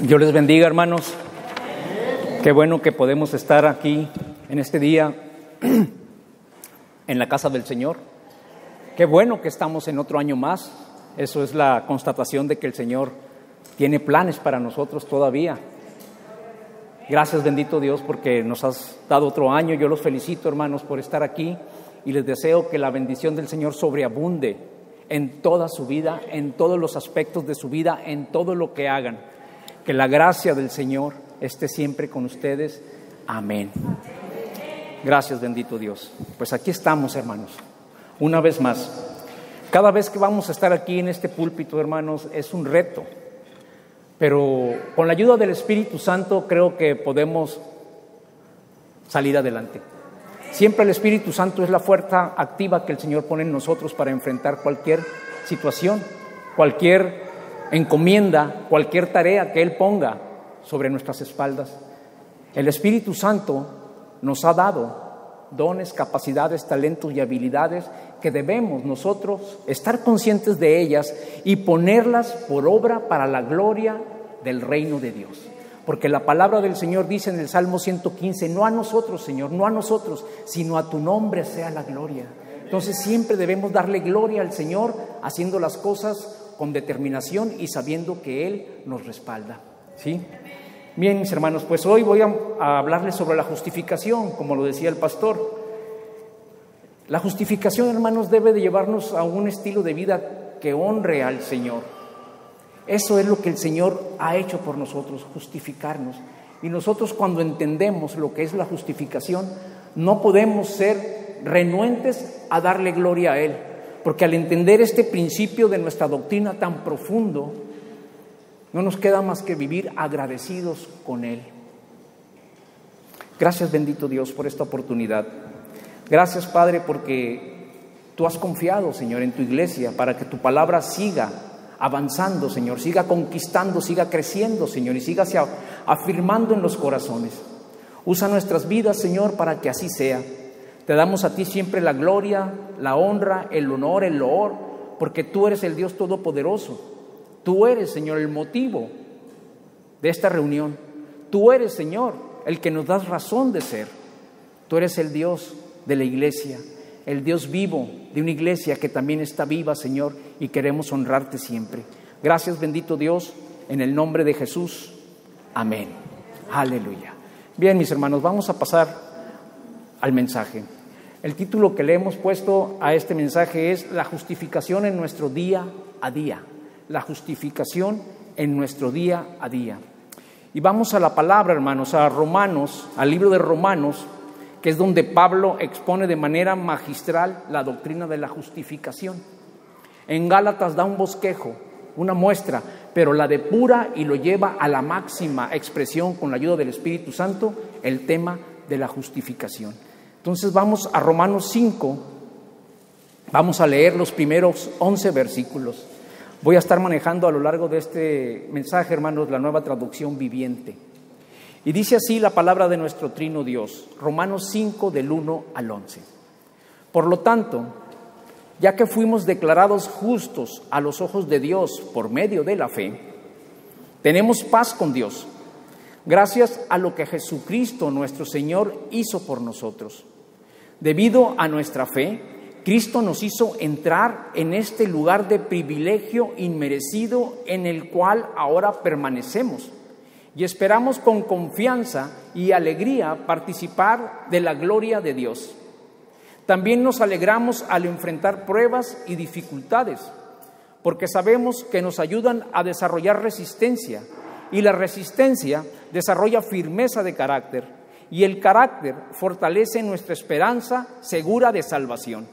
Dios les bendiga, hermanos. Qué bueno que podemos estar aquí en este día en la casa del Señor. Qué bueno que estamos en otro año más. Eso es la constatación de que el Señor tiene planes para nosotros todavía. Gracias, bendito Dios, porque nos has dado otro año. Yo los felicito, hermanos, por estar aquí y les deseo que la bendición del Señor sobreabunde en toda su vida, en todos los aspectos de su vida, en todo lo que hagan. Que la gracia del Señor esté siempre con ustedes. Amén. Gracias, bendito Dios. Pues aquí estamos, hermanos, una vez más. Cada vez que vamos a estar aquí en este púlpito, hermanos, es un reto. Pero con la ayuda del Espíritu Santo creo que podemos salir adelante. Siempre el Espíritu Santo es la fuerza activa que el Señor pone en nosotros para enfrentar cualquier situación, cualquier encomienda, cualquier tarea que Él ponga sobre nuestras espaldas. El Espíritu Santo nos ha dado dones, capacidades, talentos y habilidades que debemos nosotros estar conscientes de ellas y ponerlas por obra para la gloria del reino de Dios. Porque la palabra del Señor dice en el Salmo 115, no a nosotros, Señor, no a nosotros, sino a tu nombre sea la gloria. Entonces siempre debemos darle gloria al Señor haciendo las cosas con determinación y sabiendo que Él nos respalda, ¿sí? Bien, mis hermanos, pues hoy voy a hablarles sobre la justificación, como lo decía el pastor. La justificación, hermanos, debe de llevarnos a un estilo de vida que honre al Señor. Eso es lo que el Señor ha hecho por nosotros, justificarnos. Y nosotros, cuando entendemos lo que es la justificación, no podemos ser renuentes a darle gloria a Él. Porque al entender este principio de nuestra doctrina tan profundo, no nos queda más que vivir agradecidos con Él. Gracias, bendito Dios, por esta oportunidad. Gracias, Padre, porque Tú has confiado, Señor, en Tu iglesia para que Tu palabra siga avanzando, Señor, siga conquistando, siga creciendo, Señor, y siga afirmando en los corazones. Usa nuestras vidas, Señor, para que así sea. Te damos a Ti siempre la gloria, la honra, el honor, el loor, porque Tú eres el Dios Todopoderoso. Tú eres, Señor, el motivo de esta reunión. Tú eres, Señor, el que nos das razón de ser. Tú eres el Dios de la iglesia, el Dios vivo de una iglesia que también está viva, Señor, y queremos honrarte siempre. Gracias, bendito Dios, en el nombre de Jesús. Amén. Aleluya. Bien, mis hermanos, vamos a pasar al mensaje. El título que le hemos puesto a este mensaje es La justificación en nuestro día a día. La justificación en nuestro día a día. Y vamos a la palabra, hermanos, a Romanos, al libro de Romanos, que es donde Pablo expone de manera magistral la doctrina de la justificación. En Gálatas da un bosquejo, una muestra, pero la depura y lo lleva a la máxima expresión con la ayuda del Espíritu Santo, el tema de la justificación. Entonces vamos a Romanos 5, vamos a leer los primeros 11 versículos. Voy a estar manejando a lo largo de este mensaje, hermanos, la Nueva Traducción Viviente. Y dice así la palabra de nuestro Trino Dios, Romanos 5 del 1 al 11. Por lo tanto, ya que fuimos declarados justos a los ojos de Dios por medio de la fe, tenemos paz con Dios, gracias a lo que Jesucristo nuestro Señor hizo por nosotros. Debido a nuestra fe, Cristo nos hizo entrar en este lugar de privilegio inmerecido en el cual ahora permanecemos y esperamos con confianza y alegría participar de la gloria de Dios. También nos alegramos al enfrentar pruebas y dificultades, porque sabemos que nos ayudan a desarrollar resistencia, y la resistencia desarrolla firmeza de carácter, y el carácter fortalece nuestra esperanza segura de salvación.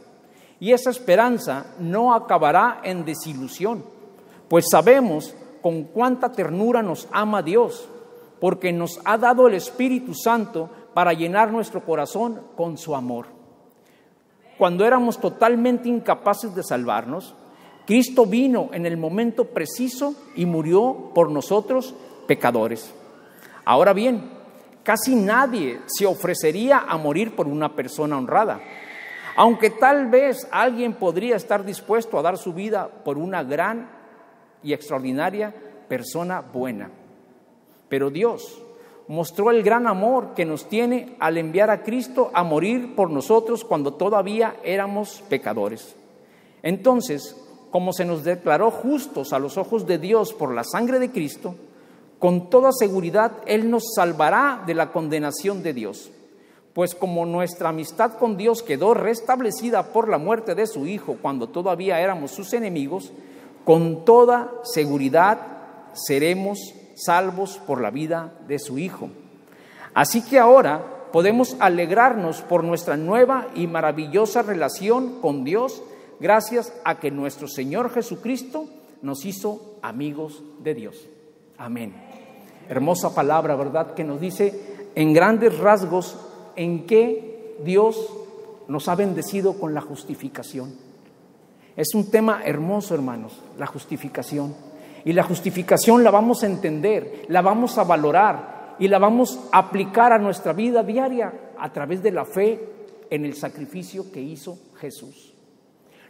Y esa esperanza no acabará en desilusión, pues sabemos con cuánta ternura nos ama Dios, porque nos ha dado el Espíritu Santo para llenar nuestro corazón con su amor. Cuando éramos totalmente incapaces de salvarnos, Cristo vino en el momento preciso y murió por nosotros, pecadores. Ahora bien, casi nadie se ofrecería a morir por una persona honrada, aunque tal vez alguien podría estar dispuesto a dar su vida por una gran y extraordinaria persona buena. Pero Dios mostró el gran amor que nos tiene al enviar a Cristo a morir por nosotros cuando todavía éramos pecadores. Entonces, como se nos declaró justos a los ojos de Dios por la sangre de Cristo, con toda seguridad Él nos salvará de la condenación de Dios. Pues como nuestra amistad con Dios quedó restablecida por la muerte de su Hijo cuando todavía éramos sus enemigos, con toda seguridad seremos salvos por la vida de su Hijo. Así que ahora podemos alegrarnos por nuestra nueva y maravillosa relación con Dios, gracias a que nuestro Señor Jesucristo nos hizo amigos de Dios. Amén. Hermosa palabra, ¿verdad? Que nos dice en grandes rasgos en qué Dios nos ha bendecido con la justificación. Es un tema hermoso, hermanos, la justificación. Y la justificación la vamos a entender, la vamos a valorar y la vamos a aplicar a nuestra vida diaria a través de la fe en el sacrificio que hizo Jesús.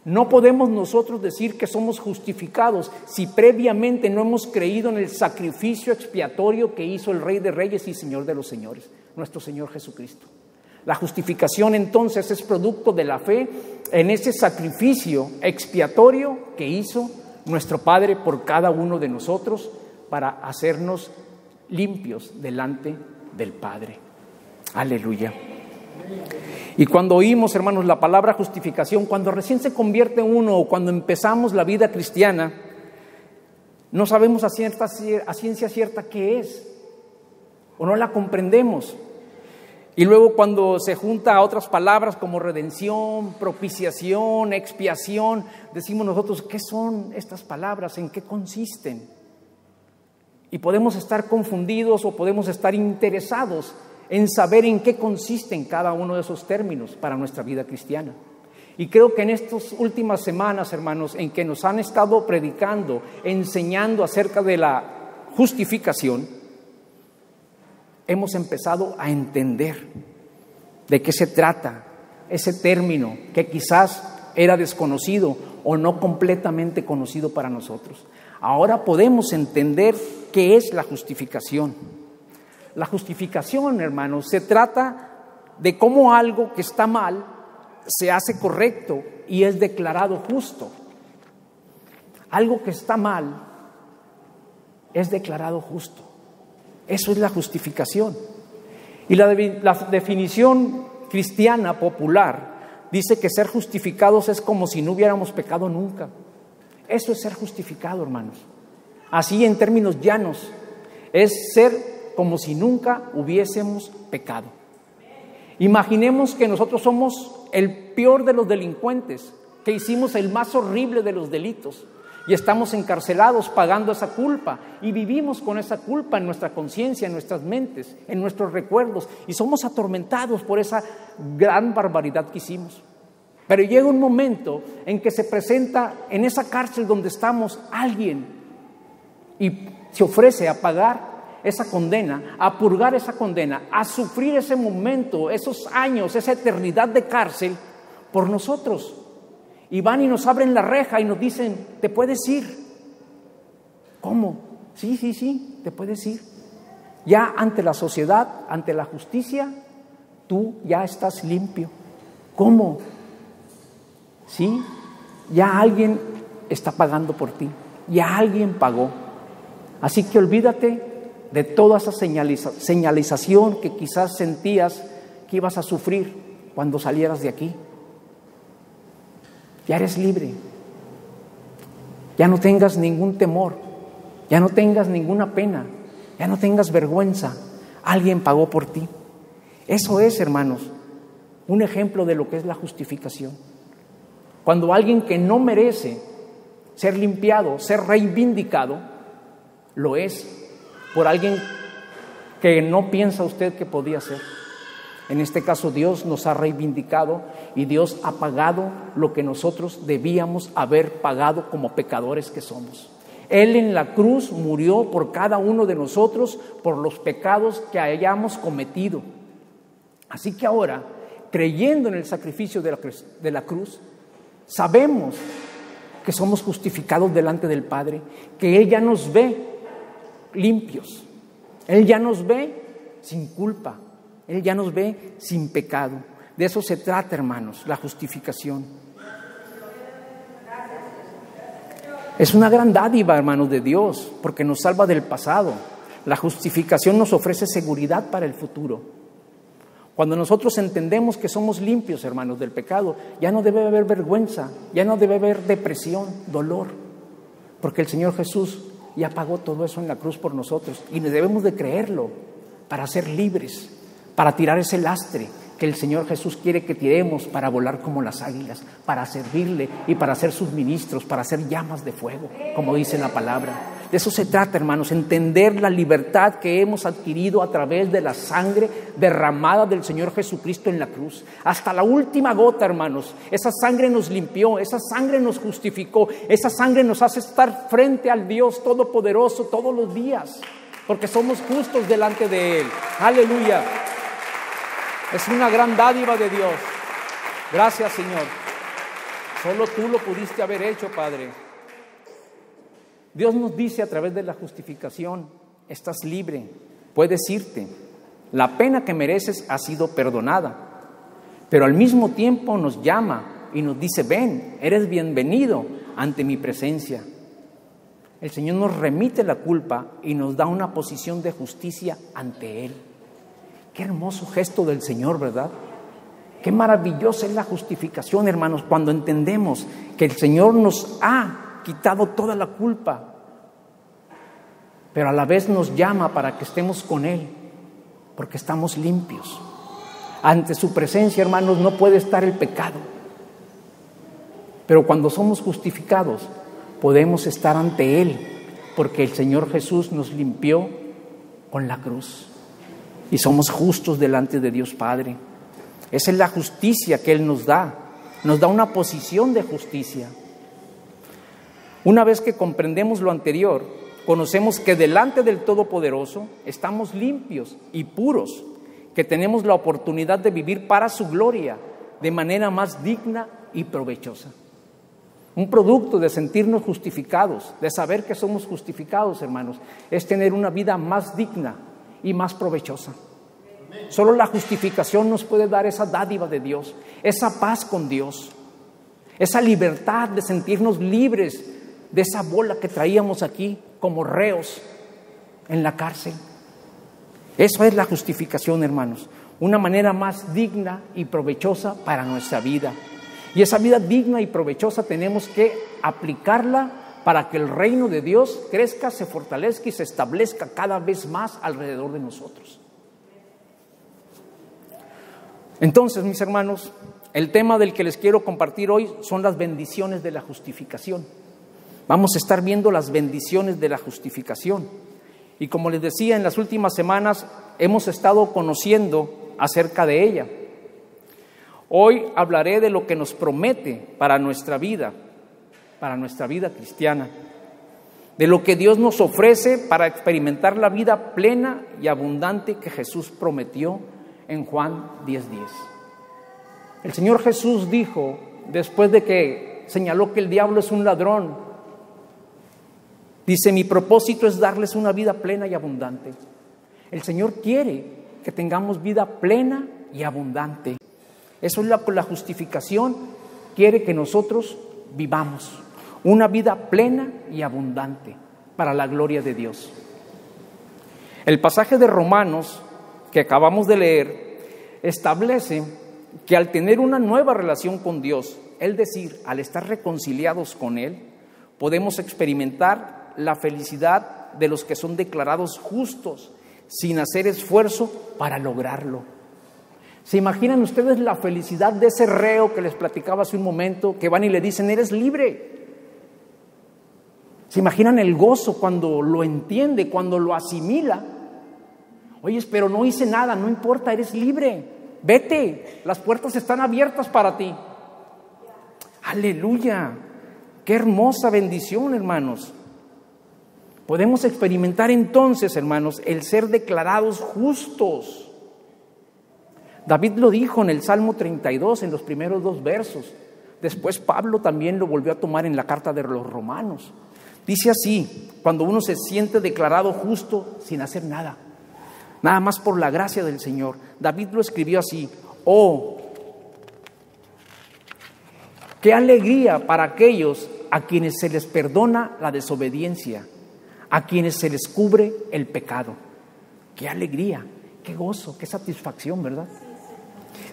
No podemos nosotros decir que somos justificados si previamente no hemos creído en el sacrificio expiatorio que hizo el Rey de Reyes y Señor de los Señores, nuestro Señor Jesucristo. La justificación entonces es producto de la fe en ese sacrificio expiatorio que hizo nuestro Padre por cada uno de nosotros para hacernos limpios delante del Padre. Aleluya. Y cuando oímos, hermanos, la palabra justificación, cuando recién se convierte uno o cuando empezamos la vida cristiana, no sabemos a ciencia cierta qué es o no la comprendemos. Y luego cuando se junta a otras palabras como redención, propiciación, expiación, decimos nosotros, ¿qué son estas palabras? ¿En qué consisten? Y podemos estar confundidos o podemos estar interesados en saber en qué consisten cada uno de esos términos para nuestra vida cristiana. Y creo que en estas últimas semanas, hermanos, en que nos han estado predicando, enseñando acerca de la justificación, hemos empezado a entender de qué se trata ese término que quizás era desconocido o no completamente conocido para nosotros. Ahora podemos entender qué es la justificación. La justificación, hermanos, se trata de cómo algo que está mal se hace correcto y es declarado justo. Algo que está mal es declarado justo. Eso es la justificación. Y la definición cristiana popular dice que ser justificados es como si no hubiéramos pecado nunca. Eso es ser justificado, hermanos. Así en términos llanos, es ser como si nunca hubiésemos pecado. Imaginemos que nosotros somos el peor de los delincuentes, que hicimos el más horrible de los delitos. Y estamos encarcelados pagando esa culpa y vivimos con esa culpa en nuestra conciencia, en nuestras mentes, en nuestros recuerdos y somos atormentados por esa gran barbaridad que hicimos. Pero llega un momento en que se presenta en esa cárcel donde estamos alguien y se ofrece a pagar esa condena, a purgar esa condena, a sufrir ese momento, esos años, esa eternidad de cárcel por nosotros. Y van y nos abren la reja y nos dicen, ¿te puedes ir? ¿Cómo? Sí, te puedes ir. Ya ante la sociedad, ante la justicia, tú ya estás limpio. ¿Cómo? Sí, ya alguien está pagando por ti, ya alguien pagó. Así que olvídate de toda esa señalización que quizás sentías que ibas a sufrir cuando salieras de aquí. Ya eres libre, ya no tengas ningún temor, ya no tengas ninguna pena, ya no tengas vergüenza, alguien pagó por ti. Eso es, hermanos, un ejemplo de lo que es la justificación. Cuando alguien que no merece ser limpiado, ser reivindicado, lo es por alguien que no piensa usted que podía ser. En este caso, Dios nos ha reivindicado y Dios ha pagado lo que nosotros debíamos haber pagado como pecadores que somos. Él en la cruz murió por cada uno de nosotros por los pecados que hayamos cometido. Así que ahora, creyendo en el sacrificio de la cruz, sabemos que somos justificados delante del Padre, que Él ya nos ve limpios. Él ya nos ve sin culpa, Él ya nos ve sin pecado. De eso se trata, hermanos, la justificación. Es una gran dádiva, hermanos, de Dios, porque nos salva del pasado. La justificación nos ofrece seguridad para el futuro. Cuando nosotros entendemos que somos limpios, hermanos, del pecado, ya no debe haber vergüenza, ya no debe haber depresión, dolor, porque el Señor Jesús ya pagó todo eso en la cruz por nosotros y debemos de creerlo para ser libres, para tirar ese lastre que el Señor Jesús quiere que tiremos para volar como las águilas, para servirle y para ser sus ministros, para ser llamas de fuego, como dice la palabra. De eso se trata, hermanos, entender la libertad que hemos adquirido a través de la sangre derramada del Señor Jesucristo en la cruz. Hasta la última gota, hermanos, esa sangre nos limpió, esa sangre nos justificó, esa sangre nos hace estar frente al Dios Todopoderoso todos los días, porque somos justos delante de Él. ¡Aleluya! Es una gran dádiva de Dios. Gracias, Señor. Solo tú lo pudiste haber hecho, Padre. Dios nos dice a través de la justificación: estás libre, puedes irte. La pena que mereces ha sido perdonada. Pero al mismo tiempo nos llama y nos dice: ven, eres bienvenido ante mi presencia. El Señor nos remite la culpa y nos da una posición de justicia ante Él. Qué hermoso gesto del Señor, ¿verdad? Qué maravillosa es la justificación, hermanos, cuando entendemos que el Señor nos ha quitado toda la culpa, pero a la vez nos llama para que estemos con Él, porque estamos limpios. Ante su presencia, hermanos, no puede estar el pecado. Pero cuando somos justificados, podemos estar ante Él, porque el Señor Jesús nos limpió con la cruz. Y somos justos delante de Dios Padre. Esa es la justicia que Él nos da una posición de justicia. Una vez que comprendemos lo anterior, conocemos que delante del Todopoderoso estamos limpios y puros, que tenemos la oportunidad de vivir para su gloria de manera más digna y provechosa. Un producto de sentirnos justificados, de saber que somos justificados, hermanos, es tener una vida más digna y más provechosa. Solo la justificación nos puede dar esa dádiva de Dios, esa paz con Dios, esa libertad de sentirnos libres de esa bola que traíamos aquí como reos en la cárcel. Eso es la justificación, hermanos, una manera más digna y provechosa para nuestra vida. Y esa vida digna y provechosa tenemos que aplicarla para que el reino de Dios crezca, se fortalezca y se establezca cada vez más alrededor de nosotros. Entonces, mis hermanos, el tema del que les quiero compartir hoy son las bendiciones de la justificación. Vamos a estar viendo las bendiciones de la justificación. Y como les decía, en las últimas semanas hemos estado conociendo acerca de ella. Hoy hablaré de lo que nos promete para nuestra vida cristiana, de lo que Dios nos ofrece para experimentar la vida plena y abundante que Jesús prometió en Juan 10:10. El Señor Jesús dijo, después de que señaló que el diablo es un ladrón, dice: mi propósito es darles una vida plena y abundante. El Señor quiere que tengamos vida plena y abundante. Eso es lo que la justificación quiere que nosotros vivamos. Una vida plena y abundante para la gloria de Dios. El pasaje de Romanos que acabamos de leer establece que al tener una nueva relación con Dios, es decir, al estar reconciliados con Él, podemos experimentar la felicidad de los que son declarados justos sin hacer esfuerzo para lograrlo. ¿Se imaginan ustedes la felicidad de ese reo que les platicaba hace un momento, que van y le dicen: eres libre? ¿Se imaginan el gozo cuando lo entiende, cuando lo asimila? Oye, pero no hice nada, no importa, eres libre, vete, las puertas están abiertas para ti. ¡Aleluya! ¡Qué hermosa bendición, hermanos! Podemos experimentar entonces, hermanos, el ser declarados justos. David lo dijo en el Salmo 32, en los primeros 2 versos. Después Pablo también lo volvió a tomar en la carta de los Romanos. Dice así: cuando uno se siente declarado justo sin hacer nada, nada más por la gracia del Señor. David lo escribió así: oh, qué alegría para aquellos a quienes se les perdona la desobediencia, a quienes se les cubre el pecado. Qué alegría, qué gozo, qué satisfacción, ¿verdad?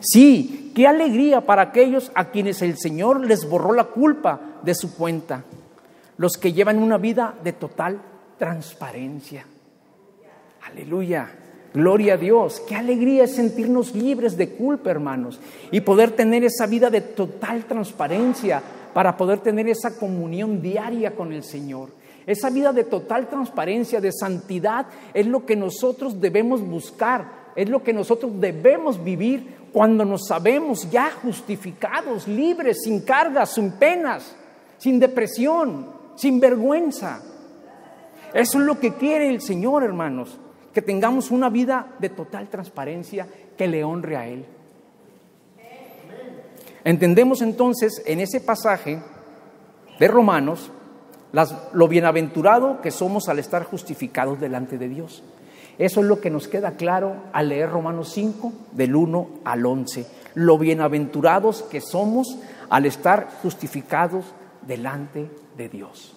Sí, qué alegría para aquellos a quienes el Señor les borró la culpa de su cuenta, los que llevan una vida de total transparencia. Aleluya, gloria a Dios. Qué alegría es sentirnos libres de culpa, hermanos, y poder tener esa vida de total transparencia para poder tener esa comunión diaria con el Señor. Esa vida de total transparencia, de santidad, es lo que nosotros debemos buscar, es lo que nosotros debemos vivir cuando nos sabemos ya justificados, libres, sin cargas, sin penas, sin depresión, sin vergüenza. Eso es lo que quiere el Señor, hermanos, que tengamos una vida de total transparencia que le honre a Él. Entendemos entonces en ese pasaje de Romanos lo bienaventurado que somos al estar justificados delante de Dios. Eso es lo que nos queda claro al leer Romanos 5, del 1 al 11. Lo bienaventurados que somos al estar justificados delante de Dios.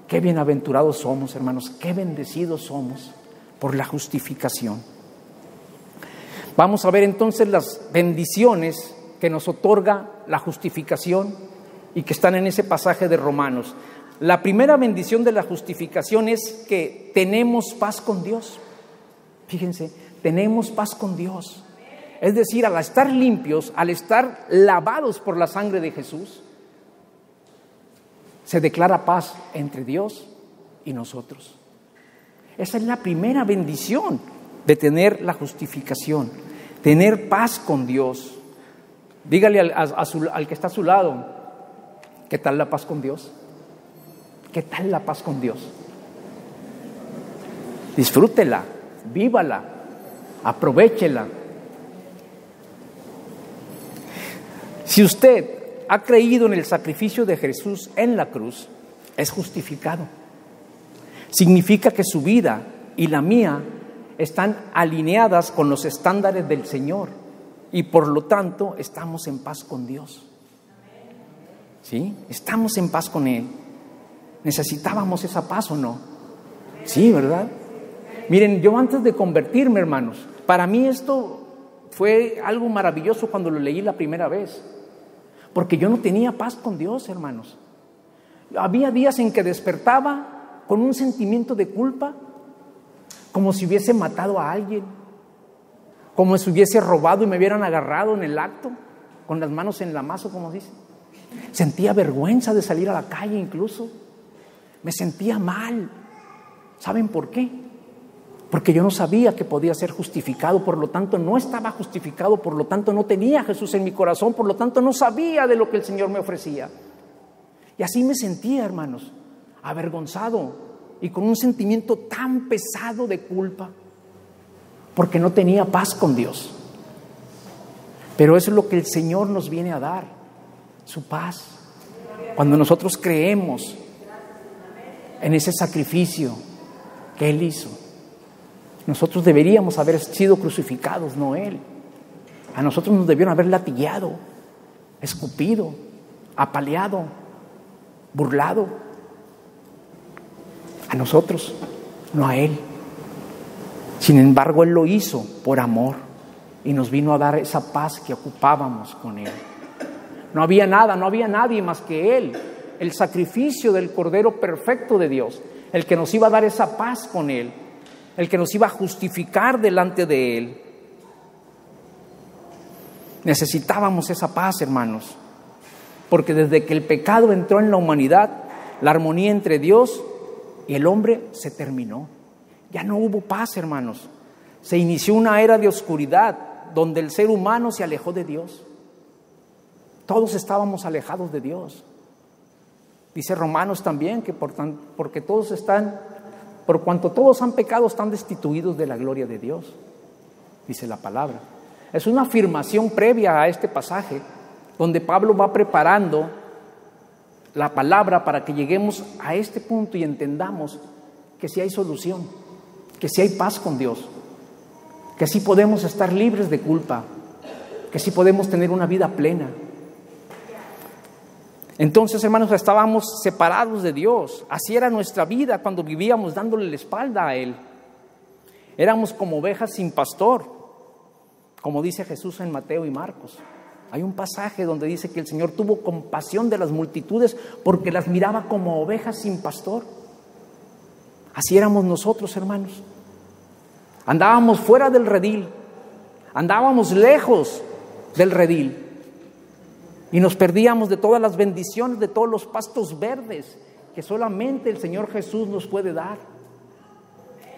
Qué bienaventurados somos, hermanos, qué bendecidos somos por la justificación. Vamos a ver entonces las bendiciones que nos otorga la justificación y que están en ese pasaje de Romanos. La primera bendición de la justificación es que tenemos paz con Dios. Fíjense, tenemos paz con Dios. Es decir, al estar limpios, al estar lavados por la sangre de Jesús, se declara paz entre Dios y nosotros. Esa es la primera bendición de tener la justificación, tener paz con Dios. Dígale al que está a su lado, ¿qué tal la paz con Dios? ¿Qué tal la paz con Dios? Disfrútela, vívala, aprovéchela. Si usted ha creído en el sacrificio de Jesús en la cruz, es justificado. Significa que su vida y la mía están alineadas con los estándares del Señor y por lo tanto estamos en paz con Dios. ¿Sí? Estamos en paz con Él. ¿Necesitábamos esa paz o no? Sí, ¿verdad? Miren, yo antes de convertirme, hermanos, para mí esto fue algo maravilloso cuando lo leí la primera vez, porque yo no tenía paz con Dios, hermanos. Había días en que despertaba con un sentimiento de culpa, como si hubiese matado a alguien, como si hubiese robado y me hubieran agarrado en el acto, con las manos en la masa, como dice. Sentía vergüenza de salir a la calle incluso. Me sentía mal. ¿Saben por qué? Porque yo no sabía que podía ser justificado, por lo tanto no estaba justificado, por lo tanto no tenía a Jesús en mi corazón, por lo tanto no sabía de lo que el Señor me ofrecía. Y así me sentía, hermanos, avergonzado y con un sentimiento tan pesado de culpa, porque no tenía paz con Dios. Pero eso es lo que el Señor nos viene a dar, su paz. Cuando nosotros creemos en ese sacrificio que Él hizo, nosotros deberíamos haber sido crucificados, no Él. A nosotros nos debieron haber latigueado, escupido, apaleado, burlado. A nosotros, no a Él. Sin embargo, Él lo hizo por amor y nos vino a dar esa paz que ocupábamos con Él. No había nada, no había nadie más que Él, el sacrificio del Cordero perfecto de Dios, el que nos iba a dar esa paz con Él, el que nos iba a justificar delante de Él. Necesitábamos esa paz, hermanos, porque desde que el pecado entró en la humanidad, la armonía entre Dios y el hombre se terminó. Ya no hubo paz, hermanos. Se inició una era de oscuridad donde el ser humano se alejó de Dios. Todos estábamos alejados de Dios. Dice Romanos también que por cuanto todos han pecado, están destituidos de la gloria de Dios. Dice la palabra. Es una afirmación previa a este pasaje, donde Pablo va preparando la palabra para que lleguemos a este punto y entendamos que sí hay solución, que sí hay paz con Dios. que sí podemos estar libres de culpa, que sí podemos tener una vida plena. Entonces, hermanos, estábamos separados de Dios. Así era nuestra vida cuando vivíamos dándole la espalda a Él. Éramos como ovejas sin pastor, como dice Jesús en Mateo y Marcos. Hay un pasaje donde dice que el Señor tuvo compasión de las multitudes porque las miraba como ovejas sin pastor. Así éramos nosotros, hermanos. Andábamos fuera del redil, andábamos lejos del redil y nos perdíamos de todas las bendiciones, de todos los pastos verdes que solamente el Señor Jesús nos puede dar.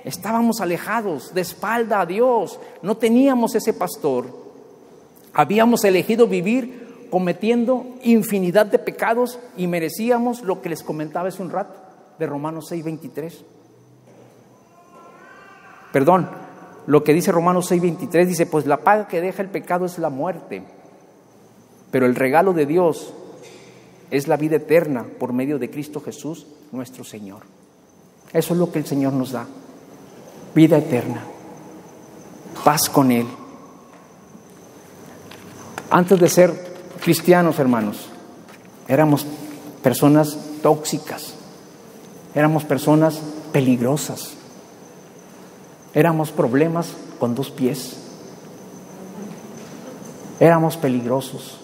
Estábamos alejados, de espalda a Dios, no teníamos ese pastor. Habíamos elegido vivir cometiendo infinidad de pecados y merecíamos lo que les comentaba hace un rato de Romanos 6:23. Perdón, lo que dice Romanos 6:23 dice, pues la paga que deja el pecado es la muerte, pero el regalo de Dios es la vida eterna por medio de Cristo Jesús, nuestro Señor. Eso es lo que el Señor nos da, vida eterna, paz con Él. Antes de ser cristianos, hermanos, éramos personas tóxicas, éramos personas peligrosas. Éramos problemas con 2 pies. Éramos peligrosos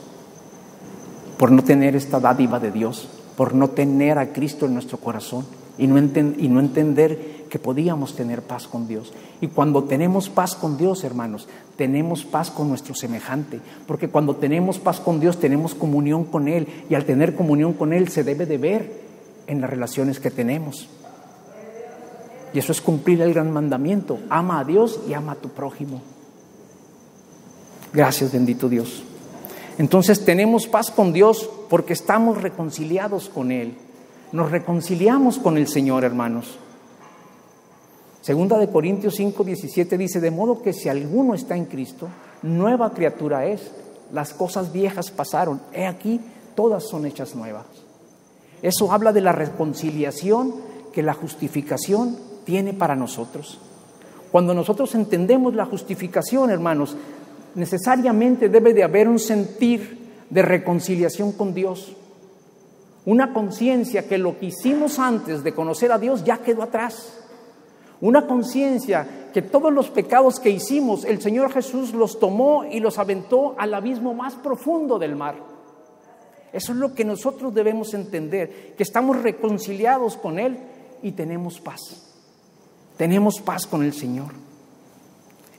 por no tener esta dádiva de Dios, por no tener a Cristo en nuestro corazón y no entender que podíamos tener paz con Dios. Y cuando tenemos paz con Dios, hermanos, tenemos paz con nuestro semejante, porque cuando tenemos paz con Dios tenemos comunión con Él, y al tener comunión con Él se debe de ver en las relaciones que tenemos. Y eso es cumplir el gran mandamiento: ama a Dios y ama a tu prójimo. Gracias, bendito Dios. Entonces tenemos paz con Dios porque estamos reconciliados con Él. Nos reconciliamos con el Señor, hermanos. Segunda de Corintios 5:17 dice, de modo que si alguno está en Cristo, nueva criatura es. Las cosas viejas pasaron, he aquí, todas son hechas nuevas. Eso habla de la reconciliación que la justificación tiene para nosotros. Cuando nosotros entendemos la justificación, hermanos, necesariamente debe de haber un sentir de reconciliación con Dios. Una conciencia que lo que hicimos antes de conocer a Dios ya quedó atrás. Una conciencia que todos los pecados que hicimos, el Señor Jesús los tomó y los aventó al abismo más profundo del mar. Eso es lo que nosotros debemos entender, que estamos reconciliados con Él y tenemos paz. Tenemos paz con el Señor.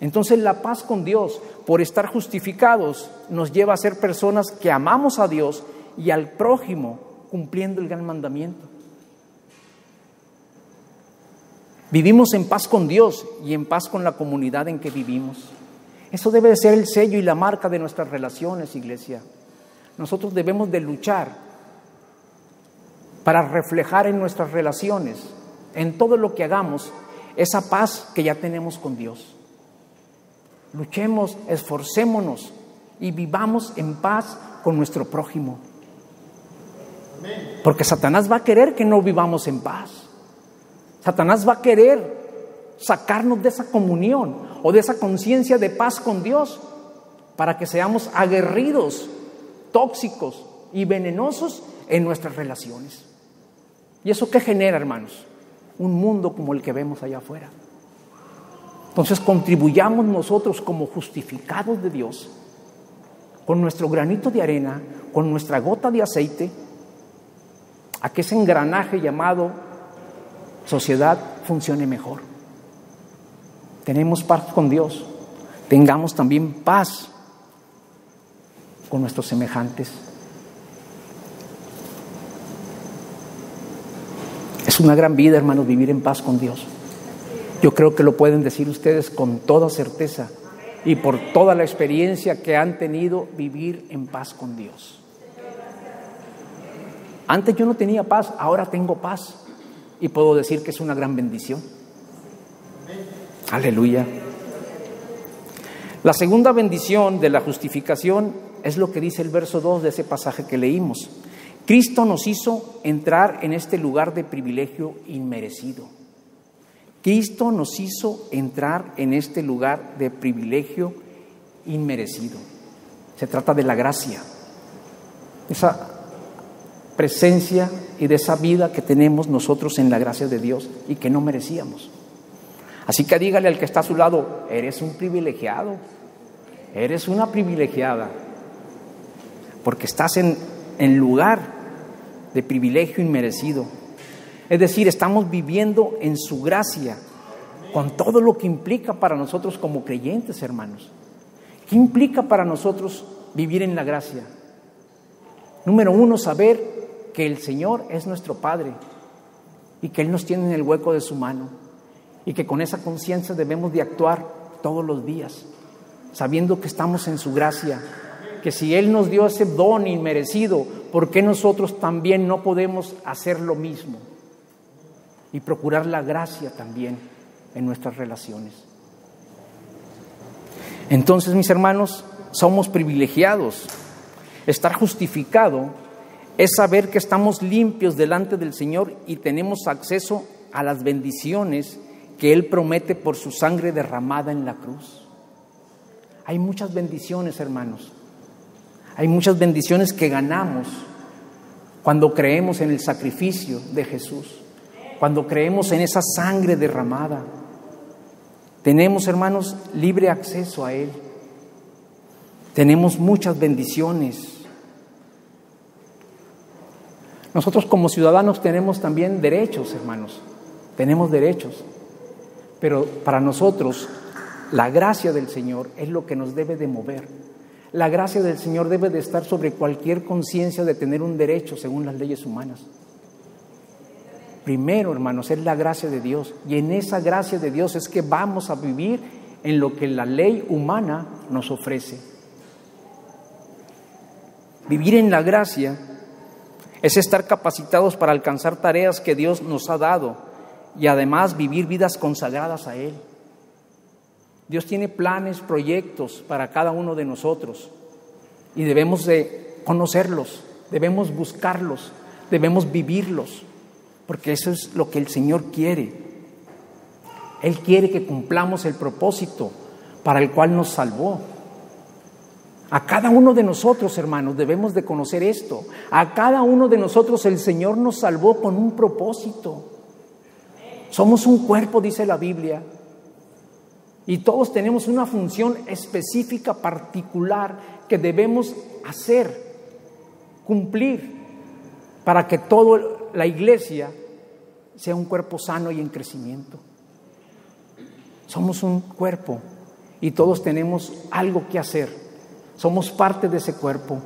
Entonces la paz con Dios, por estar justificados, nos lleva a ser personas que amamos a Dios y al prójimo, cumpliendo el gran mandamiento. Vivimos en paz con Dios y en paz con la comunidad en que vivimos. Eso debe de ser el sello y la marca de nuestras relaciones, iglesia. Nosotros debemos de luchar para reflejar en nuestras relaciones, en todo lo que hagamos, esa paz que ya tenemos con Dios. Luchemos, esforcémonos y vivamos en paz con nuestro prójimo. Porque Satanás va a querer que no vivamos en paz. Satanás va a querer sacarnos de esa comunión o de esa conciencia de paz con Dios para que seamos aguerridos, tóxicos y venenosos en nuestras relaciones. ¿Y eso qué genera, hermanos? Un mundo como el que vemos allá afuera. Entonces contribuyamos nosotros como justificados de Dios, con nuestro granito de arena, con nuestra gota de aceite, a que ese engranaje llamado sociedad funcione mejor. Tenemos paz con Dios, tengamos también paz con nuestros semejantes. Es una gran vida, hermanos, vivir en paz con Dios. Yo creo que lo pueden decir ustedes con toda certeza y por toda la experiencia que han tenido, vivir en paz con Dios. Antes yo no tenía paz, ahora tengo paz y puedo decir que es una gran bendición. Aleluya. La segunda bendición de la justificación es lo que dice el verso 2 de ese pasaje que leímos. Cristo nos hizo entrar en este lugar de privilegio inmerecido. Cristo nos hizo entrar en este lugar de privilegio inmerecido. Se trata de la gracia, esa presencia y de esa vida que tenemos nosotros en la gracia de Dios y que no merecíamos. Así que dígale al que está a su lado: eres un privilegiado, eres una privilegiada, porque estás en lugar de privilegio inmerecido. Es decir, estamos viviendo en su gracia, con todo lo que implica para nosotros como creyentes, hermanos. ¿Qué implica para nosotros vivir en la gracia? Número 1, saber que el Señor es nuestro Padre y que Él nos tiene en el hueco de su mano, y que con esa conciencia debemos de actuar todos los días, sabiendo que estamos en su gracia, que si Él nos dio ese don inmerecido, ¿por qué nosotros también no podemos hacer lo mismo? Y procurar la gracia también en nuestras relaciones. Entonces, mis hermanos, somos privilegiados. Estar justificado es saber que estamos limpios delante del Señor y tenemos acceso a las bendiciones que Él promete por su sangre derramada en la cruz. Hay muchas bendiciones, hermanos. Hay muchas bendiciones que ganamos cuando creemos en el sacrificio de Jesús, cuando creemos en esa sangre derramada. Tenemos, hermanos, libre acceso a Él. Tenemos muchas bendiciones. Nosotros como ciudadanos tenemos también derechos, hermanos. Tenemos derechos. Pero para nosotros, la gracia del Señor es lo que nos debe de mover. La gracia del Señor debe de estar sobre cualquier conciencia de tener un derecho según las leyes humanas. Primero, hermanos, es la gracia de Dios. Y en esa gracia de Dios es que vamos a vivir en lo que la ley humana nos ofrece. Vivir en la gracia es estar capacitados para alcanzar tareas que Dios nos ha dado y además vivir vidas consagradas a Él. Dios tiene planes, proyectos para cada uno de nosotros y debemos de conocerlos, debemos buscarlos, debemos vivirlos, porque eso es lo que el Señor quiere. Él quiere que cumplamos el propósito para el cual nos salvó. A cada uno de nosotros, hermanos, debemos de conocer esto. A cada uno de nosotros el Señor nos salvó con un propósito. Somos un cuerpo, dice la Biblia, y todos tenemos una función específica, particular, que debemos hacer, cumplir, para que toda la iglesia sea un cuerpo sano y en crecimiento. Somos un cuerpo y todos tenemos algo que hacer. Somos parte de ese cuerpo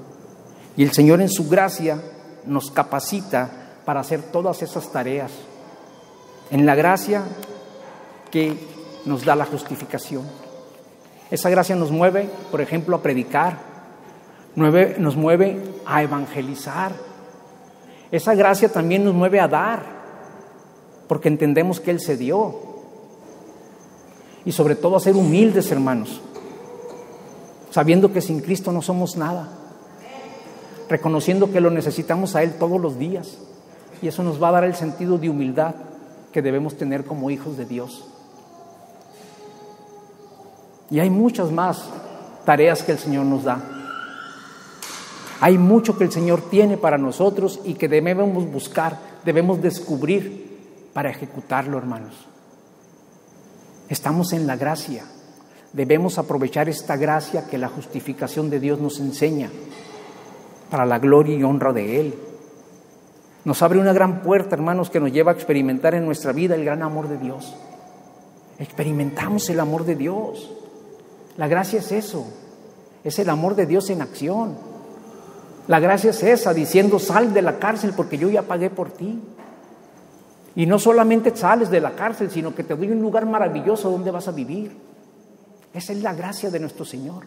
y el Señor en su gracia nos capacita para hacer todas esas tareas. En la gracia que nos da la justificación. Esa gracia nos mueve, por ejemplo, a predicar, nos mueve a evangelizar. Esa gracia también nos mueve a dar, porque entendemos que Él se dio. Y sobre todo a ser humildes, hermanos, sabiendo que sin Cristo no somos nada, reconociendo que lo necesitamos a Él todos los días. Y eso nos va a dar el sentido de humildad que debemos tener como hijos de Dios. Y hay muchas más tareas que el Señor nos da. Hay mucho que el Señor tiene para nosotros y que debemos buscar, debemos descubrir para ejecutarlo, hermanos. Estamos en la gracia. Debemos aprovechar esta gracia que la justificación de Dios nos enseña para la gloria y honra de Él. Nos abre una gran puerta, hermanos, que nos lleva a experimentar en nuestra vida el gran amor de Dios. Experimentamos el amor de Dios. La gracia es eso, es el amor de Dios en acción. La gracia es esa, diciendo: sal de la cárcel porque yo ya pagué por ti. Y no solamente sales de la cárcel, sino que te doy un lugar maravilloso donde vas a vivir. Esa es la gracia de nuestro Señor.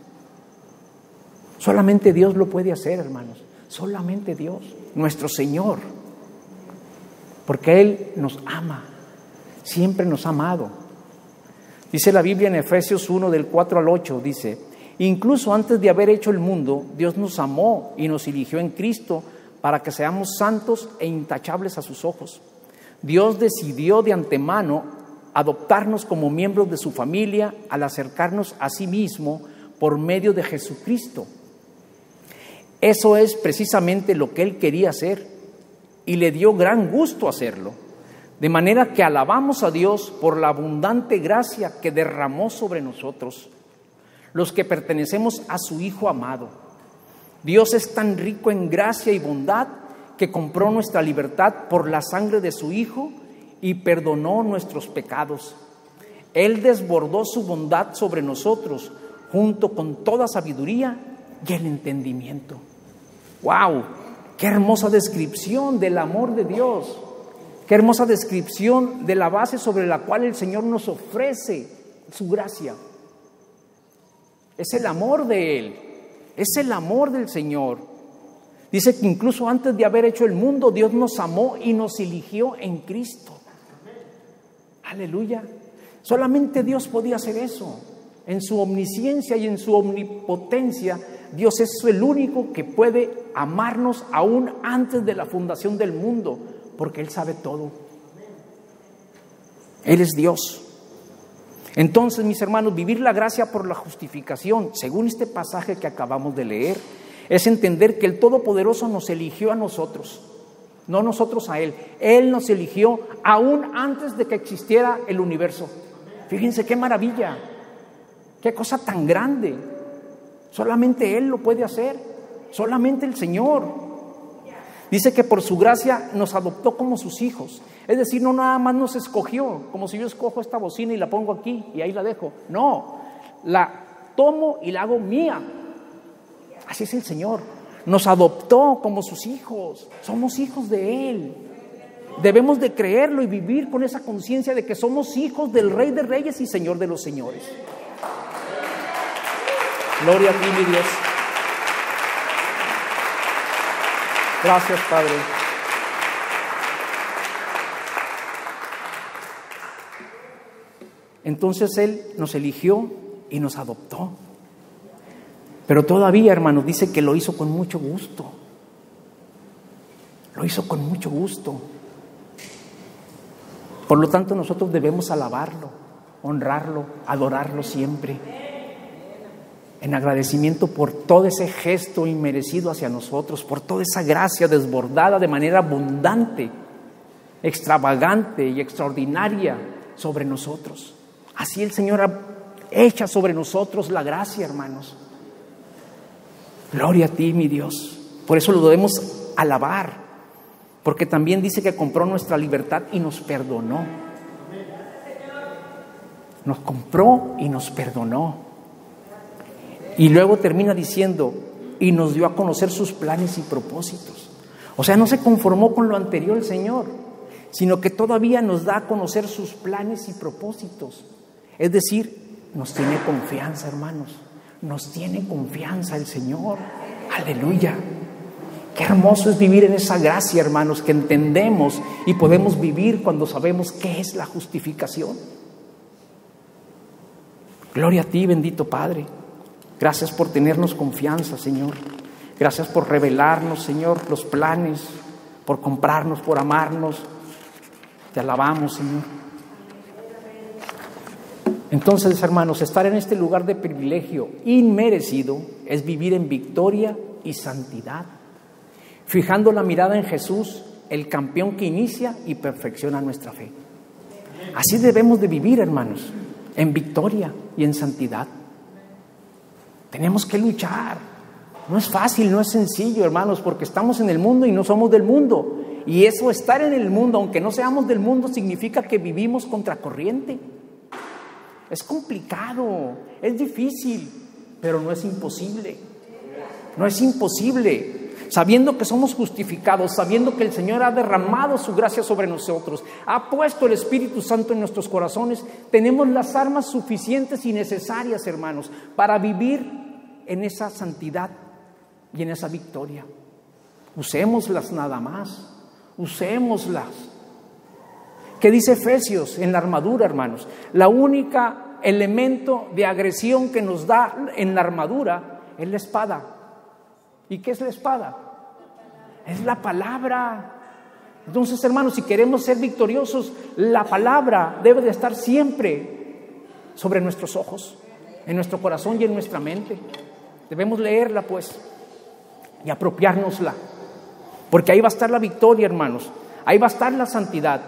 Solamente Dios lo puede hacer, hermanos. Solamente Dios, nuestro Señor. Porque Él nos ama, siempre nos ha amado. Dice la Biblia en Efesios 1, del 4 al 8, dice: incluso antes de haber hecho el mundo, Dios nos amó y nos eligió en Cristo para que seamos santos e intachables a sus ojos. Dios decidió de antemano adoptarnos como miembros de su familia al acercarnos a sí mismo por medio de Jesucristo. Eso es precisamente lo que Él quería hacer y le dio gran gusto hacerlo. De manera que alabamos a Dios por la abundante gracia que derramó sobre nosotros, los que pertenecemos a su Hijo amado. Dios es tan rico en gracia y bondad que compró nuestra libertad por la sangre de su Hijo y perdonó nuestros pecados. Él desbordó su bondad sobre nosotros junto con toda sabiduría y el entendimiento. ¡Wow! ¡Qué hermosa descripción del amor de Dios! ¡Qué hermosa descripción de la base sobre la cual el Señor nos ofrece su gracia! Es el amor de Él, es el amor del Señor. Dice que incluso antes de haber hecho el mundo, Dios nos amó y nos eligió en Cristo. Aleluya. Solamente Dios podía hacer eso. En su omnisciencia y en su omnipotencia, Dios es el único que puede amarnos aún antes de la fundación del mundo, porque Él sabe todo. Él es Dios. Entonces, mis hermanos, vivir la gracia por la justificación, según este pasaje que acabamos de leer, es entender que el Todopoderoso nos eligió a nosotros, no nosotros a Él. Él nos eligió aún antes de que existiera el universo. Fíjense qué maravilla, qué cosa tan grande. Solamente Él lo puede hacer, solamente el Señor. Dice que por su gracia nos adoptó como sus hijos. Es decir, no nada más nos escogió, como si yo escojo esta bocina y la pongo aquí y ahí la dejo. No, la tomo y la hago mía. Así es el Señor. Nos adoptó como sus hijos. Somos hijos de Él. Debemos de creerlo y vivir con esa conciencia de que somos hijos del Rey de Reyes y Señor de los Señores. Gloria a ti, mi Dios. Gracias, Padre. Entonces Él nos eligió y nos adoptó. Pero todavía, hermanos, dice que lo hizo con mucho gusto. Lo hizo con mucho gusto. Por lo tanto, nosotros debemos alabarlo, honrarlo, adorarlo siempre, en agradecimiento por todo ese gesto inmerecido hacia nosotros, por toda esa gracia desbordada de manera abundante, extravagante y extraordinaria sobre nosotros. Así el Señor echa sobre nosotros la gracia, hermanos. Gloria a ti, mi Dios. Por eso lo debemos alabar, porque también dice que compró nuestra libertad y nos perdonó. Nos compró y nos perdonó. Y luego termina diciendo, y nos dio a conocer sus planes y propósitos. O sea, no se conformó con lo anterior el Señor, sino que todavía nos da a conocer sus planes y propósitos. Es decir, nos tiene confianza, hermanos. Nos tiene confianza el Señor. Aleluya. Qué hermoso es vivir en esa gracia, hermanos, que entendemos y podemos vivir cuando sabemos qué es la justificación. Gloria a ti, bendito Padre. Gracias por tenernos confianza, Señor. Gracias por revelarnos, Señor, los planes, por comprarnos, por amarnos. Te alabamos, Señor. Entonces, hermanos, estar en este lugar de privilegio inmerecido es vivir en victoria y santidad, fijando la mirada en Jesús, el campeón que inicia y perfecciona nuestra fe. Así debemos de vivir, hermanos, en victoria y en santidad. Tenemos que luchar. No es fácil, no es sencillo, hermanos, porque estamos en el mundo y no somos del mundo. Y eso, estar en el mundo, aunque no seamos del mundo, significa que vivimos contracorriente. Es complicado, es difícil, pero no es imposible. No es imposible. Sabiendo que somos justificados, sabiendo que el Señor ha derramado su gracia sobre nosotros, ha puesto el Espíritu Santo en nuestros corazones, tenemos las armas suficientes y necesarias, hermanos, para vivir en esa santidad y en esa victoria. Usémoslas nada más, usémoslas. ¿Qué dice Efesios en la armadura, hermanos? La única elemento de agresión que nos da en la armadura es la espada. ¿Y qué es la espada? Es la palabra. Entonces, hermanos, si queremos ser victoriosos, la palabra debe de estar siempre sobre nuestros ojos, en nuestro corazón y en nuestra mente. Debemos leerla, pues, y apropiárnosla, porque ahí va a estar la victoria, hermanos. Ahí va a estar la santidad.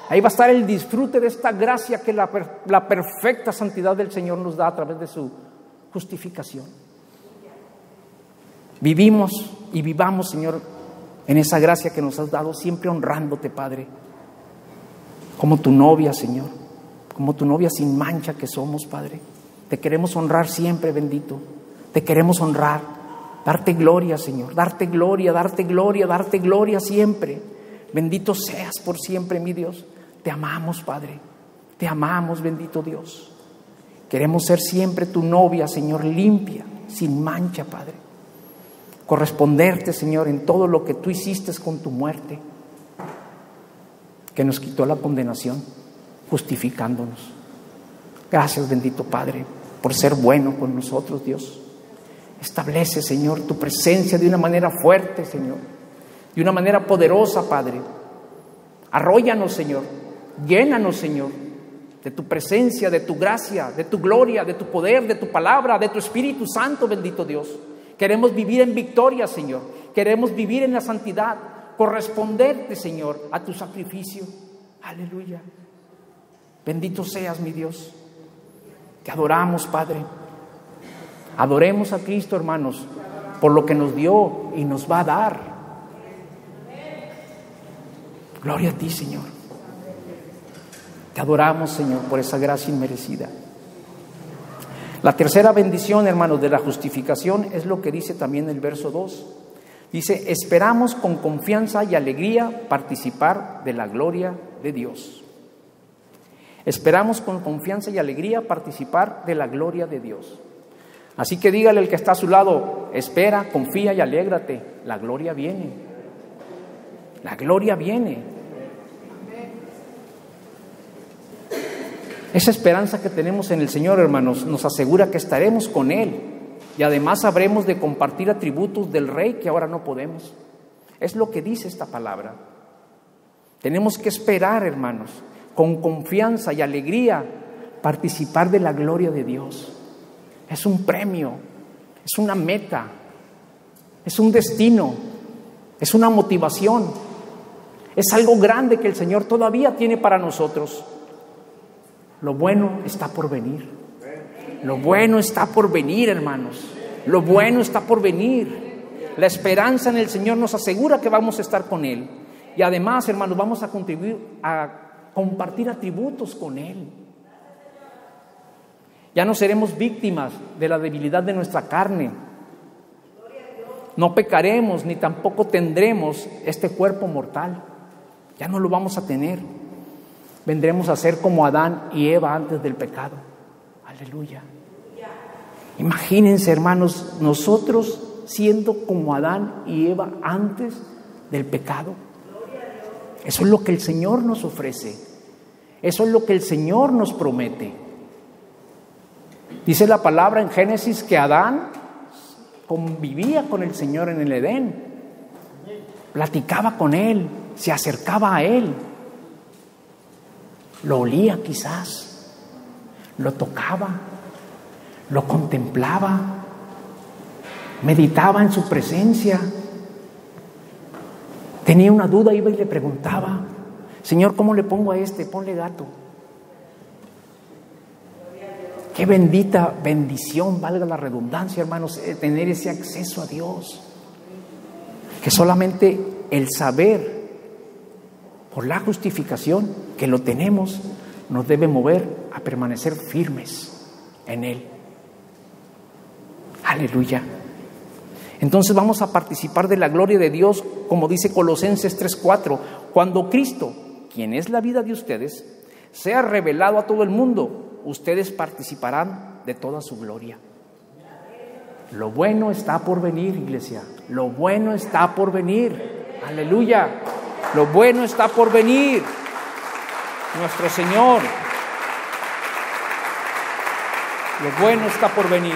Ahí va a estar el disfrute de esta gracia que la perfecta santidad del Señor nos da a través de su justificación. Vivimos y vivamos, Señor, en esa gracia que nos has dado, siempre honrándote, Padre, como tu novia, Señor, como tu novia sin mancha que somos, Padre. Te queremos honrar siempre, bendito. Te queremos honrar, darte gloria, Señor, darte gloria, darte gloria, darte gloria siempre. Bendito seas por siempre, mi Dios. Te amamos, Padre. Te amamos, bendito Dios. Queremos ser siempre tu novia, Señor, limpia, sin mancha, Padre. Corresponderte, Señor, en todo lo que tú hiciste con tu muerte, que nos quitó la condenación, justificándonos. Gracias, bendito Padre, por ser bueno con nosotros, Dios. Establece, Señor, tu presencia de una manera fuerte, Señor, de una manera poderosa, Padre. Arróllanos, Señor, llénanos, Señor, de tu presencia, de tu gracia, de tu gloria, de tu poder, de tu palabra, de tu Espíritu Santo, bendito Dios. Queremos vivir en victoria, Señor. Queremos vivir en la santidad, corresponderte, Señor, a tu sacrificio. Aleluya. Bendito seas, mi Dios. Te adoramos, Padre. Adoremos a Cristo, hermanos, por lo que nos dio y nos va a dar. Gloria a ti, Señor. Te adoramos, Señor, por esa gracia inmerecida. La tercera bendición, hermanos, de la justificación es lo que dice también el verso 2. Dice, esperamos con confianza y alegría participar de la gloria de Dios. Esperamos con confianza y alegría participar de la gloria de Dios. Así que dígale al que está a su lado, espera, confía y alégrate. La gloria viene. La gloria viene. Esa esperanza que tenemos en el Señor, hermanos, nos asegura que estaremos con Él y además habremos de compartir atributos del Rey que ahora no podemos. Es lo que dice esta palabra. Tenemos que esperar, hermanos, con confianza y alegría, participar de la gloria de Dios. Es un premio, es una meta, es un destino, es una motivación, es algo grande que el Señor todavía tiene para nosotros. Lo bueno está por venir. Lo bueno está por venir, hermanos. Lo bueno está por venir. La esperanza en el Señor nos asegura que vamos a estar con Él. Y además, hermanos, vamos a contribuir a compartir atributos con Él. Ya no seremos víctimas de la debilidad de nuestra carne. No pecaremos ni tampoco tendremos este cuerpo mortal. Ya no lo vamos a tener. Vendremos a ser como Adán y Eva antes del pecado. Aleluya. Imagínense, hermanos, nosotros siendo como Adán y Eva antes del pecado. Eso es lo que el Señor nos ofrece. Eso es lo que el Señor nos promete. Dice la palabra en Génesis que Adán convivía con el Señor en el Edén. Platicaba con Él, se acercaba a Él. Lo olía quizás, lo tocaba, lo contemplaba, meditaba en su presencia. Tenía una duda, iba y le preguntaba, Señor, ¿cómo le pongo a este? Ponle gato. Qué bendita bendición, valga la redundancia, hermanos, tener ese acceso a Dios. Que solamente el saber por la justificación que lo tenemos, nos debe mover a permanecer firmes en Él. Aleluya. Entonces vamos a participar de la gloria de Dios, como dice Colosenses 3:4, cuando Cristo, quien es la vida de ustedes, sea revelado a todo el mundo, ustedes participarán de toda su gloria. Lo bueno está por venir, iglesia. Lo bueno está por venir. Aleluya. Lo bueno está por venir. Nuestro Señor. Lo bueno está por venir.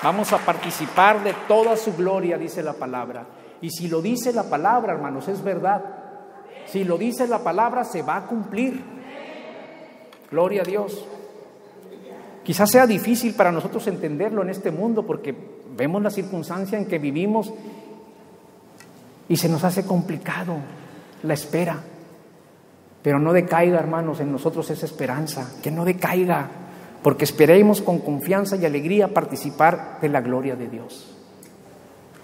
Vamos a participar de toda su gloria, dice la palabra. Y si lo dice la palabra, hermanos, es verdad. Si lo dice la palabra, se va a cumplir. Gloria a Dios. Quizás sea difícil para nosotros entenderlo en este mundo porque vemos la circunstancia en que vivimos y se nos hace complicado la espera. Pero no decaiga, hermanos, en nosotros esa esperanza, que no decaiga, porque esperemos con confianza y alegría participar de la gloria de Dios.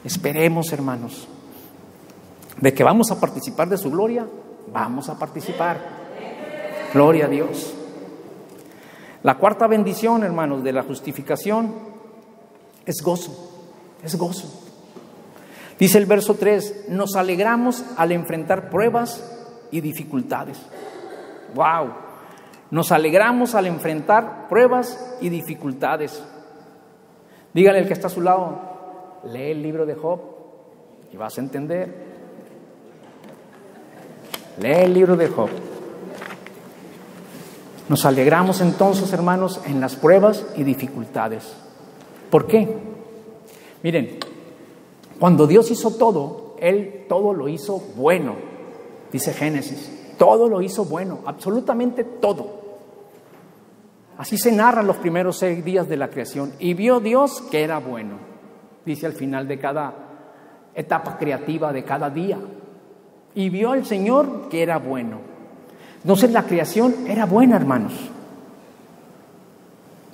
Esperemos, hermanos, de que vamos a participar de su gloria, vamos a participar. Gloria a Dios. La cuarta bendición, hermanos, de la justificación es gozo, es gozo. Dice el verso 3, nos alegramos al enfrentar pruebas y dificultades. ¡Wow! Nos alegramos al enfrentar pruebas y dificultades. Dígale al que está a su lado, lee el libro de Job y vas a entender. Lee el libro de Job. Nos alegramos entonces, hermanos, en las pruebas y dificultades. ¿Por qué? Miren, cuando Dios hizo todo, Él todo lo hizo bueno, dice Génesis. Todo lo hizo bueno, absolutamente todo. Así se narran los primeros 6 días de la creación. Y vio Dios que era bueno, dice al final de cada etapa creativa de cada día. Y vio el Señor que era bueno. Entonces la creación era buena, hermanos.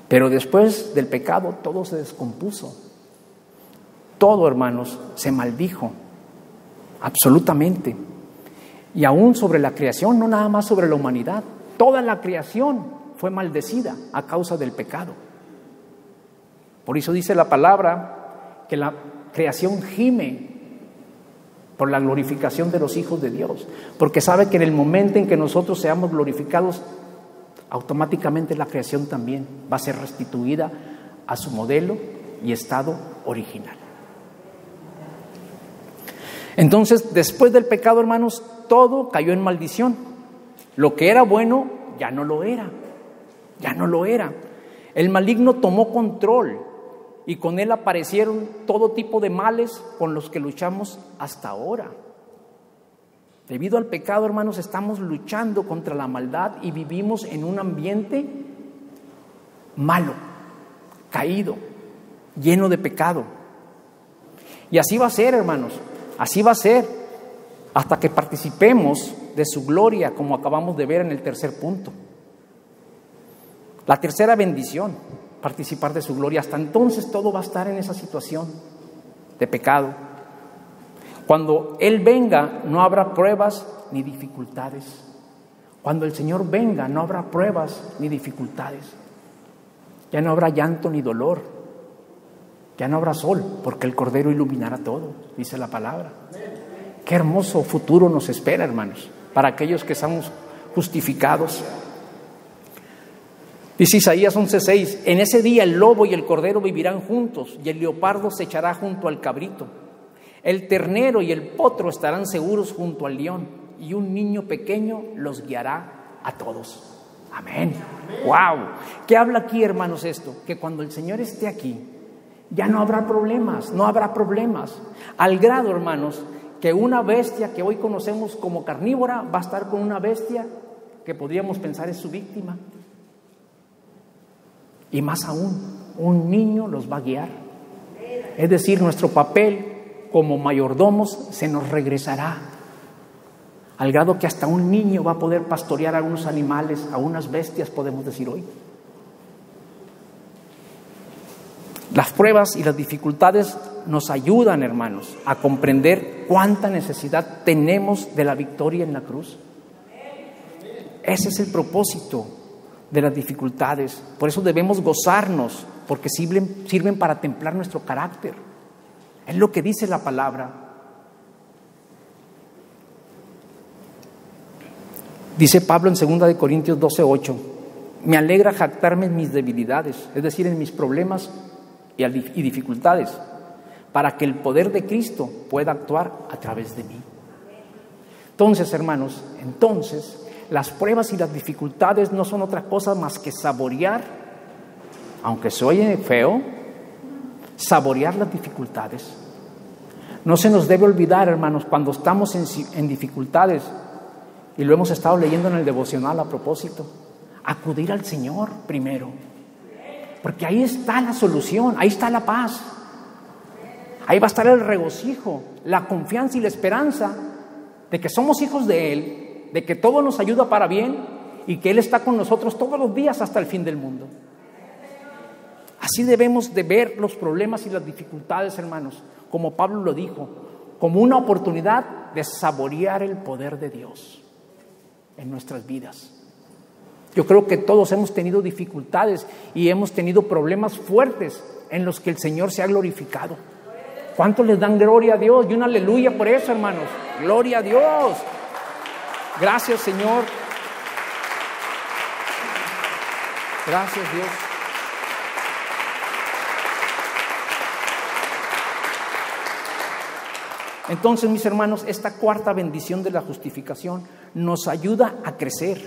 Pero después del pecado todo se descompuso. Todo, hermanos, se maldijo. Absolutamente. Y aún sobre la creación, no nada más sobre la humanidad. Toda la creación fue maldecida a causa del pecado. Por eso dice la palabra que la creación gime por la glorificación de los hijos de Dios, porque sabe que en el momento en que nosotros seamos glorificados, automáticamente la creación también va a ser restituida a su modelo y estado original. Entonces, después del pecado, hermanos, todo cayó en maldición. Lo que era bueno ya no lo era, ya no lo era. El maligno tomó control y con él aparecieron todo tipo de males con los que luchamos hasta ahora. Debido al pecado, hermanos, estamos luchando contra la maldad y vivimos en un ambiente malo, caído, lleno de pecado. Y así va a ser, hermanos, así va a ser hasta que participemos de su gloria, como acabamos de ver en el tercer punto. La tercera bendición, participar de su gloria. Hasta entonces todo va a estar en esa situación de pecado. Cuando Él venga no habrá pruebas ni dificultades. Cuando el Señor venga no habrá pruebas ni dificultades. Ya no habrá llanto ni dolor. Ya no habrá sol, porque el Cordero iluminará todo, dice la palabra. Qué hermoso futuro nos espera, hermanos, para aquellos que somos justificados. Dice Isaías 11:6, en ese día el lobo y el cordero vivirán juntos, y el leopardo se echará junto al cabrito. El ternero y el potro estarán seguros junto al león, y un niño pequeño los guiará a todos. Amén. ¡Wow! ¿Qué habla aquí, hermanos, esto? Que cuando el Señor esté aquí, ya no habrá problemas, no habrá problemas. Al grado, hermanos, que una bestia que hoy conocemos como carnívora va a estar con una bestia que podríamos pensar es su víctima. Y más aún, un niño los va a guiar. Es decir, nuestro papel como mayordomos se nos regresará, al grado que hasta un niño va a poder pastorear a unos animales, a unas bestias, podemos decir hoy. Las pruebas y las dificultades nos ayudan, hermanos, a comprender cuánta necesidad tenemos de la victoria en la cruz. Ese es el propósito de las dificultades. Por eso debemos gozarnos, porque sirven para templar nuestro carácter. Es lo que dice la palabra. Dice Pablo en 2 Corintios 12:8, me alegra jactarme en mis debilidades, es decir, en mis problemas y dificultades, para que el poder de Cristo pueda actuar a través de mí. Entonces, hermanos, las pruebas y las dificultades no son otra cosa más que saborear, aunque se oye feo, saborear las dificultades. No se nos debe olvidar, hermanos, cuando estamos en dificultades, y lo hemos estado leyendo en el devocional a propósito, acudir al Señor primero, porque ahí está la solución, ahí está la paz, ahí va a estar el regocijo, la confianza y la esperanza de que somos hijos de Él, de que todo nos ayuda para bien y que Él está con nosotros todos los días hasta el fin del mundo. Así debemos de ver los problemas y las dificultades, hermanos, como Pablo lo dijo, como una oportunidad de saborear el poder de Dios en nuestras vidas. Yo creo que todos hemos tenido dificultades y hemos tenido problemas fuertes en los que el Señor se ha glorificado. ¿Cuántos les dan gloria a Dios? Y un aleluya por eso, hermanos. Gloria a Dios. Gracias, Señor. Gracias, Dios. Entonces, mis hermanos, esta cuarta bendición de la justificación nos ayuda a crecer,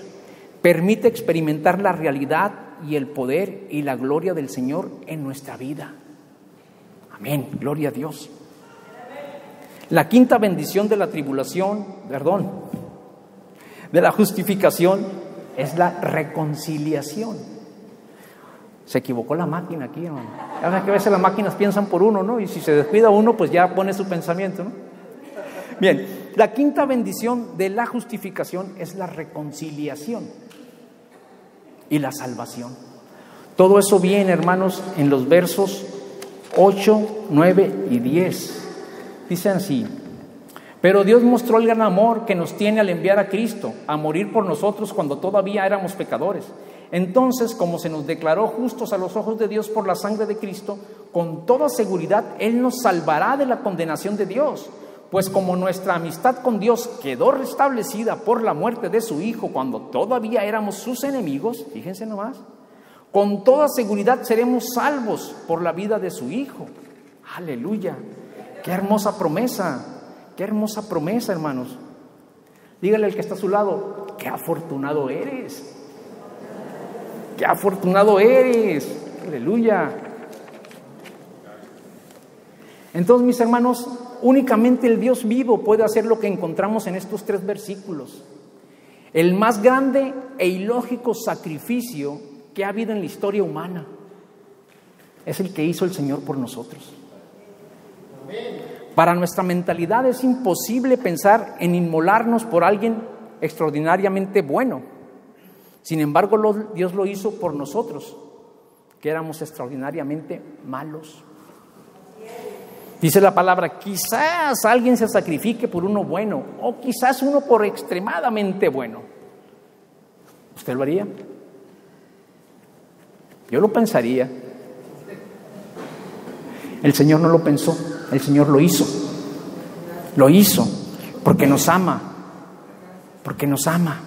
permite experimentar la realidad y el poder y la gloria del Señor en nuestra vida. Amén, gloria a Dios. La quinta bendición de la de la justificación es la reconciliación. Se equivocó la máquina aquí, hermano. Ya que a veces las máquinas piensan por uno, ¿no? Y si se descuida uno, pues ya pone su pensamiento, ¿no? Bien, la quinta bendición de la justificación es la reconciliación y la salvación. Todo eso viene, hermanos, en los versos 8, 9 y 10. Dicen así: pero Dios mostró el gran amor que nos tiene al enviar a Cristo a morir por nosotros cuando todavía éramos pecadores. Entonces, como se nos declaró justos a los ojos de Dios por la sangre de Cristo, con toda seguridad Él nos salvará de la condenación de Dios. Pues como nuestra amistad con Dios quedó restablecida por la muerte de su Hijo cuando todavía éramos sus enemigos, fíjense nomás, con toda seguridad seremos salvos por la vida de su Hijo. ¡Aleluya! ¡Qué hermosa promesa! ¡Qué hermosa promesa, hermanos! Dígale al que está a su lado: ¡qué afortunado eres! ¡Qué afortunado eres! ¡Aleluya! Entonces, mis hermanos, únicamente el Dios vivo puede hacer lo que encontramos en estos 3 versículos. El más grande e ilógico sacrificio que ha habido en la historia humana es el que hizo el Señor por nosotros. Para nuestra mentalidad es imposible pensar en inmolarnos por alguien extraordinariamente bueno. Sin embargo, Dios lo hizo por nosotros, que éramos extraordinariamente malos. Dice la palabra: quizás alguien se sacrifique por uno bueno, o quizás uno por extremadamente bueno. ¿Usted lo haría? Yo lo pensaría. El Señor no lo pensó, el Señor lo hizo. Lo hizo porque nos ama, porque nos ama.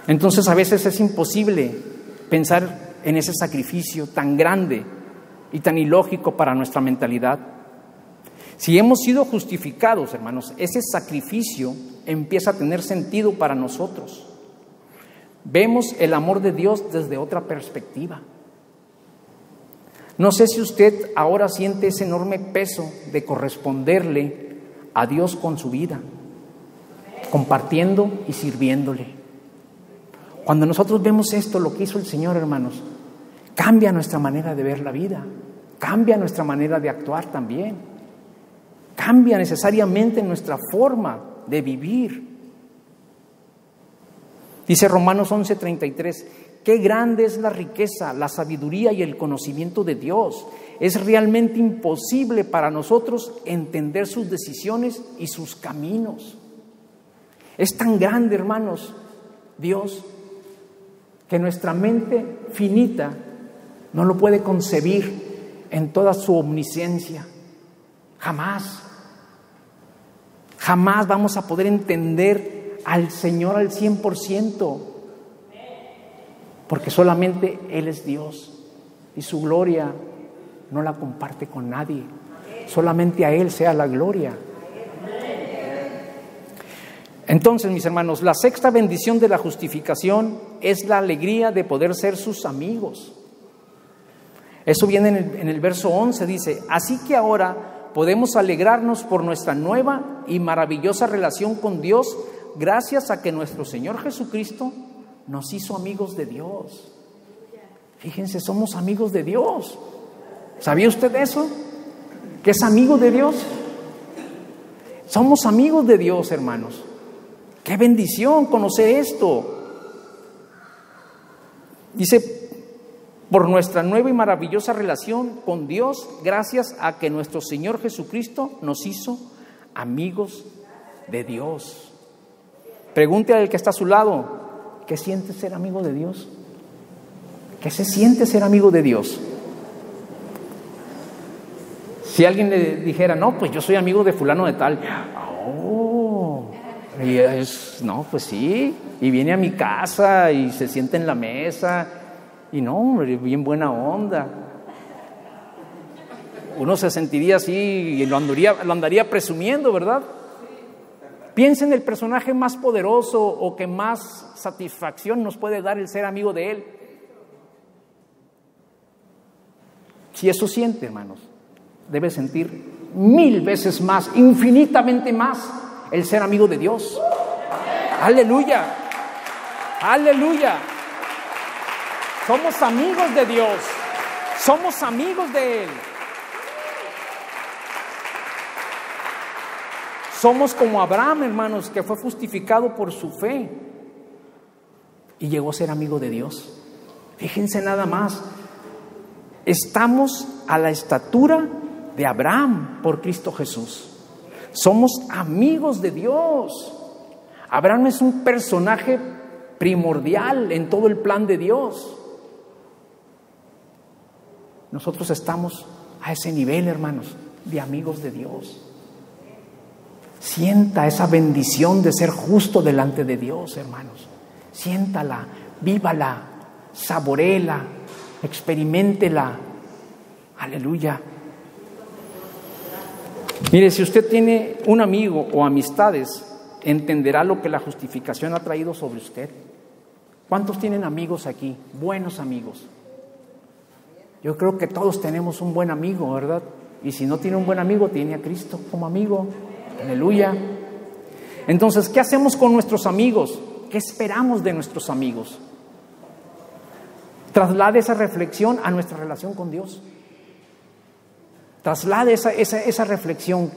Entonces a veces es imposible pensar en ese sacrificio tan grande y tan ilógico para nuestra mentalidad. Si hemos sido justificados, hermanos, ese sacrificio empieza a tener sentido para nosotros. Vemos el amor de Dios desde otra perspectiva. No sé si usted ahora siente ese enorme peso de corresponderle a Dios con su vida, compartiendo y sirviéndole. Cuando nosotros vemos esto, lo que hizo el Señor, hermanos, cambia nuestra manera de ver la vida, cambia nuestra manera de actuar también, cambia necesariamente nuestra forma de vivir. Dice Romanos 11:33, qué grande es la riqueza, la sabiduría y el conocimiento de Dios. Es realmente imposible para nosotros entender sus decisiones y sus caminos. Es tan grande, hermanos, Dios, que nuestra mente finita no lo puede concebir en toda su omnisciencia. Jamás vamos a poder entender al Señor al 100%, porque solamente Él es Dios y su gloria no la comparte con nadie. Solamente a Él sea la gloria. Entonces, mis hermanos, la sexta bendición de la justificación es la alegría de poder ser sus amigos. Eso viene en el verso 11, dice: así que ahora podemos alegrarnos por nuestra nueva y maravillosa relación con Dios gracias a que nuestro Señor Jesucristo nos hizo amigos de Dios. Fíjense, somos amigos de Dios. ¿Sabía usted eso? ¿Que es amigo de Dios? Somos amigos de Dios, hermanos. ¡Qué bendición conocer esto! Dice, por nuestra nueva y maravillosa relación con Dios, gracias a que nuestro Señor Jesucristo nos hizo amigos de Dios. Pregunte al que está a su lado, ¿qué siente ser amigo de Dios? ¿Qué se siente ser amigo de Dios? Si alguien le dijera, no, pues yo soy amigo de fulano de tal. No, pues sí, y viene a mi casa y se sienta en la mesa y no, hombre, bien buena onda. Uno se sentiría así y lo andaría presumiendo, ¿verdad? Piensa en el personaje más poderoso o que más satisfacción nos puede dar el ser amigo de Él. Si eso siente, hermanos, debe sentir 1000 veces más, infinitamente más, el ser amigo de Dios. ¡Aleluya! ¡Aleluya! Somos amigos de Dios. Somos amigos de Él. Somos como Abraham, hermanos, que fue justificado por su fe y llegó a ser amigo de Dios. Fíjense nada más. Estamos a la estatura de Abraham por Cristo Jesús. Somos amigos de Dios. Abraham es un personaje primordial en todo el plan de Dios. Nosotros estamos a ese nivel, hermanos, de amigos de Dios. Sienta esa bendición de ser justo delante de Dios, hermanos. Siéntala, vívala, saboréela, experiméntela. Aleluya. Mire, si usted tiene un amigo o amistades, entenderá lo que la justificación ha traído sobre usted. ¿Cuántos tienen amigos aquí? Buenos amigos. Yo creo que todos tenemos un buen amigo, ¿verdad? Y si no tiene un buen amigo, tiene a Cristo como amigo. Aleluya. Entonces, ¿qué hacemos con nuestros amigos? ¿Qué esperamos de nuestros amigos? Traslade esa reflexión a nuestra relación con Dios. Traslade esa reflexión.